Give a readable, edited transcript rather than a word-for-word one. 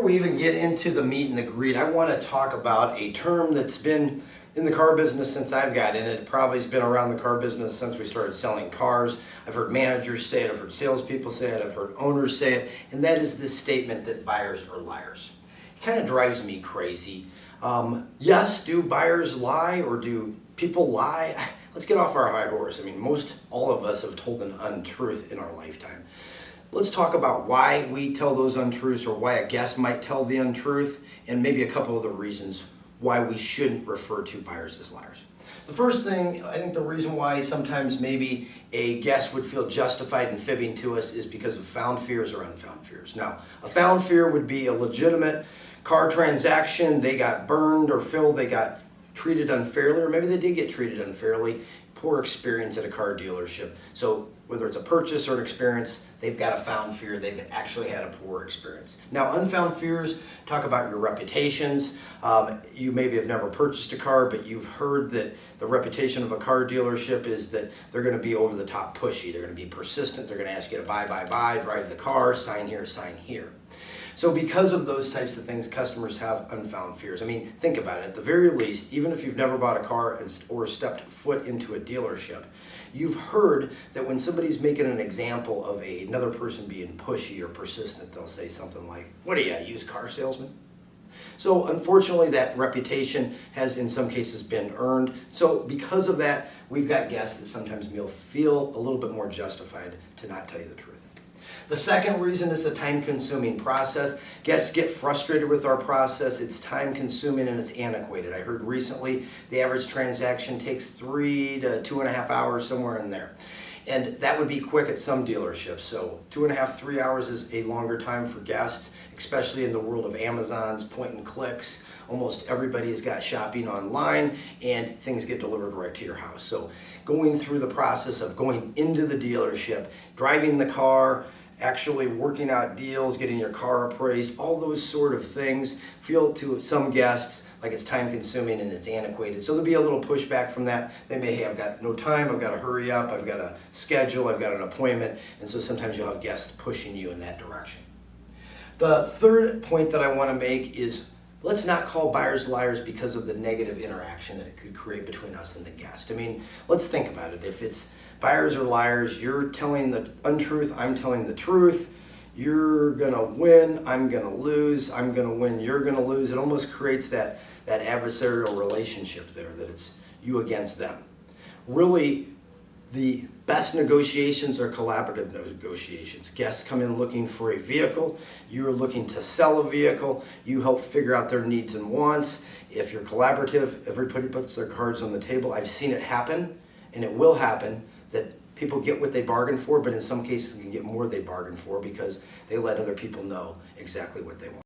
we even get into the meat and the greed, I want to talk about a term that's been in the car business since I've got in it. It probably has been around the car business since we started selling cars. I've heard managers say it, I've heard salespeople say it, I've heard owners say it, and that is this statement that buyers are liars. It kind of drives me crazy. Yes, do buyers lie or do people lie? Let's get off our high horse. I mean, all of us have told an untruth in our lifetime. Let's talk about why we tell those untruths, or why a guest might tell the untruth, and maybe a couple of the reasons why we shouldn't refer to buyers as liars. The first thing, I think the reason why sometimes maybe a guest would feel justified in fibbing to us is because of found fears or unfound fears. Now, a found fear would be a legitimate car transaction. They got burned or filled, they got treated unfairly, or maybe they did get treated unfairly. Poor experience at a car dealership. So whether it's a purchase or an experience, they've got a found fear. They've actually had a poor experience. Now, unfound fears talk about your reputations. You maybe have never purchased a car, but you've heard that the reputation of a car dealership is that they're going to be over the top pushy. They're going to be persistent. They're going to ask you to buy, drive the car, sign here, sign here. So because of those types of things, customers have unfound fears. I mean, think about it. At the very least, even if you've never bought a car or stepped foot into a dealership, you've heard that when somebody's making an example of another person being pushy or persistent, they'll say something like, "What are you, a used car salesman?" So unfortunately, that reputation has in some cases been earned. So because of that, we've got guests that sometimes feel a little bit more justified to not tell you the truth. The second reason is a time-consuming process. Guests get frustrated with our process. It's time-consuming and it's antiquated. I heard recently the average transaction takes 3 to 2.5 hours, somewhere in there. And that would be quick at some dealerships. So 2.5, 3 hours is a longer time for guests, especially in the world of Amazon's point and clicks. Almost everybody's got shopping online and things get delivered right to your house. So going through the process of going into the dealership, driving the car, actually working out deals, getting your car appraised, all those sort of things feel to some guests like it's time consuming and it's antiquated. So there'll be a little pushback from that. They may, hey, I've got no time, I've got to hurry up, I've got a schedule, I've got an appointment, and so sometimes you'll have guests pushing you in that direction. The third point that I want to make is let's not call buyers liars because of the negative interaction that it could create between us and the guest. I mean, let's think about it. If it's buyers are liars, you're telling the untruth, I'm telling the truth, you're going to win, I'm going to lose, I'm going to win, you're going to lose. It almost creates that adversarial relationship there, that it's you against them. Really, the best negotiations are collaborative negotiations. Guests come in looking for a vehicle. You're looking to sell a vehicle. You help figure out their needs and wants. If you're collaborative, everybody puts their cards on the table. I've seen it happen, and it will happen, that people get what they bargained for, but in some cases can get more they bargained for because they let other people know exactly what they want.